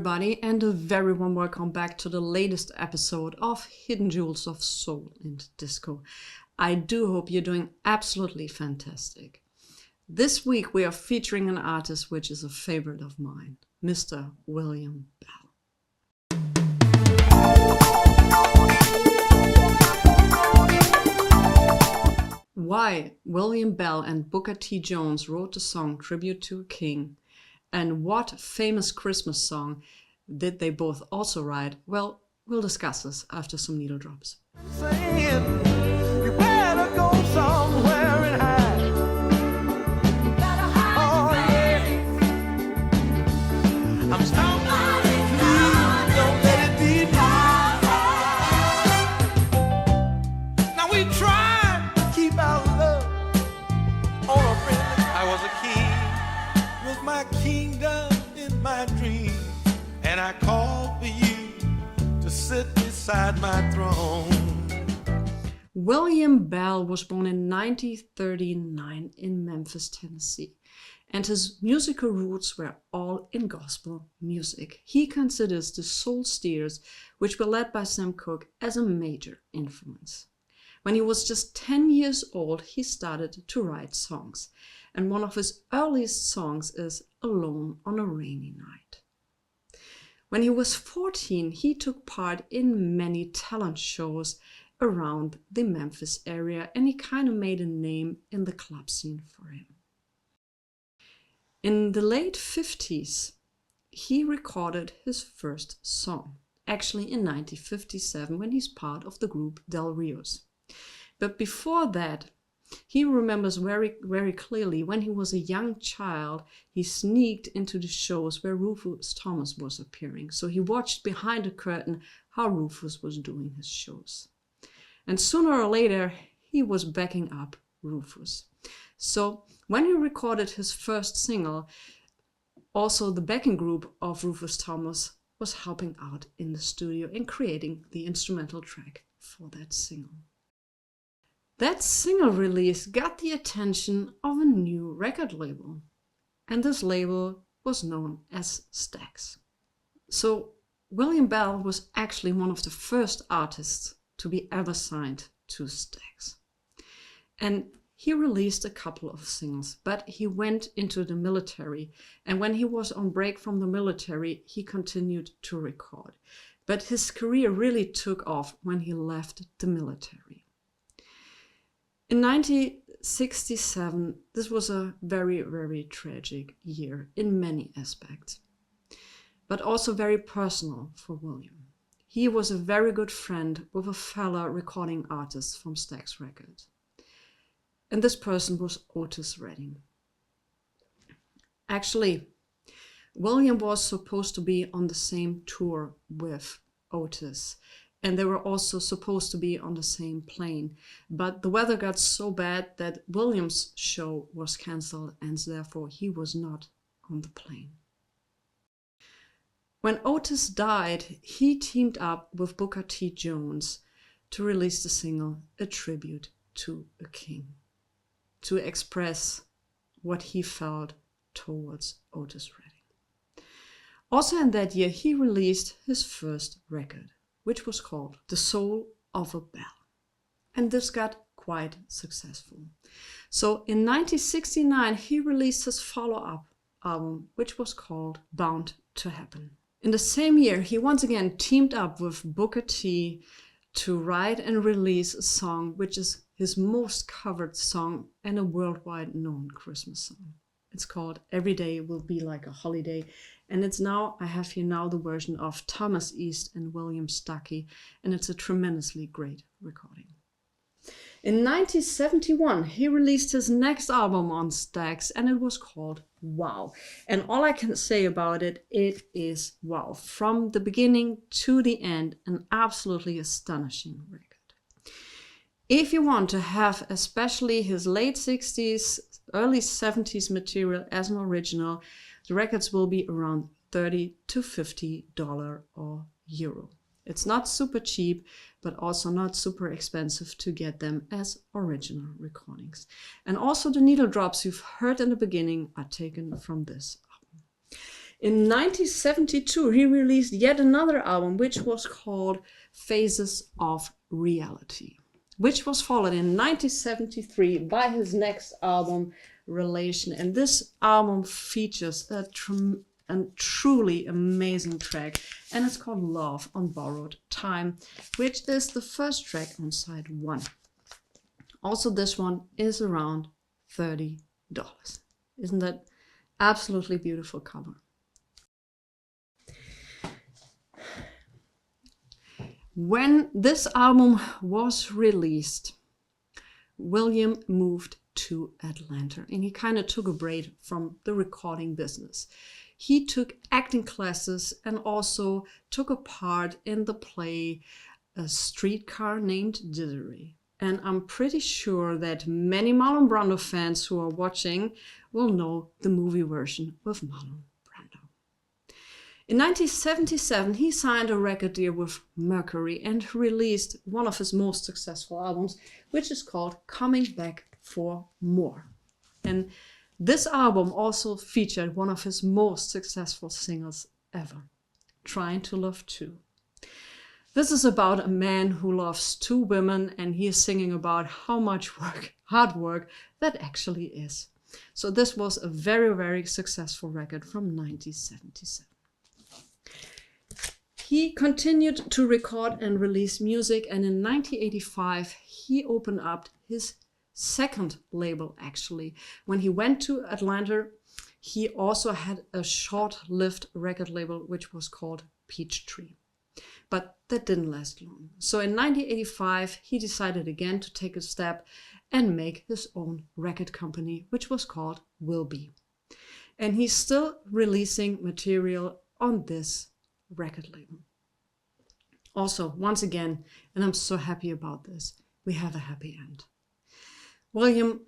everybody, and a very warm welcome back to the latest episode of Hidden Jewels of Soul and Disco. I do hope you're doing absolutely fantastic. This week we are featuring an artist which is a favorite of mine, Mr. William Bell. Why William Bell and Booker T. Jones wrote the song Tribute to a King, and what famous Christmas song did they both also write? Well, we'll discuss this after some needle drops. Saying, you better go somewhere and hide. Oh, yeah. I'm stumblling, please don't let it be denied. Now we try to keep our love on a friendly. I was a king with my kingdom in my dream, and I called for you to sit beside my throne. William Bell was born in 1939 in Memphis, Tennessee, and his musical roots were all in gospel music. He considers the Soul Steers, which were led by Sam Cooke, as a major influence. When he was just 10 years old, he started to write songs, and one of his earliest songs is Alone on a Rainy Night. When he was 14, he took part in many talent shows around the Memphis area, and he kind of made a name in the club scene for him. In the late 50s, he recorded his first song, actually in 1957, when he's part of the group Del-Rios. But before that, he remembers very, very clearly when he was a young child, he sneaked into the shows where Rufus Thomas was appearing. So he watched behind the curtain how Rufus was doing his shows. And sooner or later, he was backing up Rufus. So when he recorded his first single, also the backing group of Rufus Thomas was helping out in the studio and creating the instrumental track for that single. That single release got the attention of a new record label, and this label was known as Stax. So William Bell was actually one of the first artists to be ever signed to Stax. And he released a couple of singles, but he went into the military, and when he was on break from the military, he continued to record. But his career really took off when he left the military. In 1967, this was a very, very tragic year in many aspects, but also very personal for William. He was a very good friend with a fellow recording artist from Stax Records, and this person was Otis Redding. Actually, William was supposed to be on the same tour with Otis, and they were also supposed to be on the same plane. But the weather got so bad that William's show was cancelled, and therefore he was not on the plane. When Otis died, he teamed up with Booker T. Jones to release the single A Tribute to a King, to express what he felt towards Otis Redding. Also in that year, he released his first record, which was called The Soul of a Bell. And this got quite successful. So in 1969, he released his follow-up album, which was called Bound to Happen. In the same year, he once again teamed up with Booker T to write and release a song which is his most covered song and a worldwide known Christmas song. It's called Every Day Will Be Like a Holiday, and it's now, I have here now the version of Thomas East and William Stuckey, and it's a tremendously great recording. In 1971, he released his next album on Stax, and it was called Wow. And all I can say about it, it is wow. From the beginning to the end, an absolutely astonishing record. If you want to have especially his late 60s, early 70s material as an original, the records will be around $30 to $50 or euro. It's not super cheap, but also not super expensive to get them as original recordings. And also the needle drops you've heard in the beginning are taken from this album. In 1972, he released yet another album, which was called Phases of Reality, which was followed in 1973 by his next album, Relation. And this album features a truly amazing track, and it's called Love on Borrowed Time, which is the first track on side 1. Also, this one is around $30. Isn't that absolutely beautiful cover? When this album was released, William moved to Atlanta, and he kind of took a break from the recording business. He took acting classes and also took a part in the play A Streetcar Named Desiree. And I'm pretty sure that many Marlon Brando fans who are watching will know the movie version of Marlon Brando. In 1977, he signed a record deal with Mercury and released one of his most successful albums, which is called Coming Back for More. And this album also featured one of his most successful singles ever, Trying to Love Two. This is about a man who loves 2 women, and he is singing about how much work, hard work, that actually is. So this was a very, very successful record from 1977. He continued to record and release music, and in 1985 he opened up his second label. Actually, when he went to Atlanta, he also had a short-lived record label which was called Peachtree, but that didn't last long. So in 1985 he decided again to take a step and make his own record company, which was called Will Be, and he's still releasing material on this record label. Also, once again, and I'm so happy about this, we have a happy end. William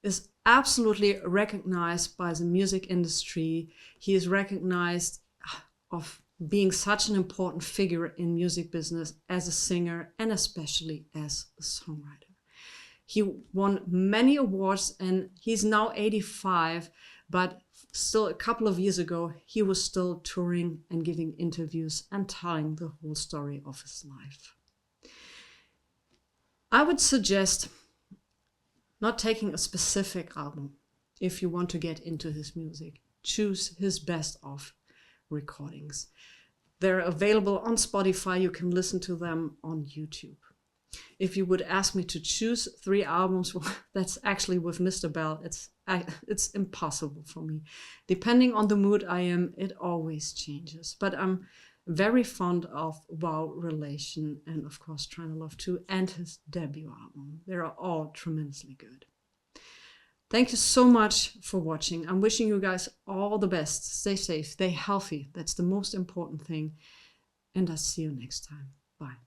is absolutely recognized by the music industry. He is recognized of being such an important figure in music business as a singer and especially as a songwriter. He won many awards, and he's now 85, but still a couple of years ago, he was still touring and giving interviews and telling the whole story of his life. I would suggest not taking a specific album if you want to get into his music. Choose his best of recordings. They're available on Spotify. You can listen to them on YouTube. If you would ask me to choose 3 albums, well, that's actually with Mr. Bell. It's impossible for me. Depending on the mood I am, it always changes. But I'm very fond of Wow, Relation, and of course Trying to Love Two, and his debut album. They are all tremendously good. Thank you so much for watching. I'm wishing you guys all the best. Stay safe, stay healthy. That's the most important thing. And I'll see you next time. Bye.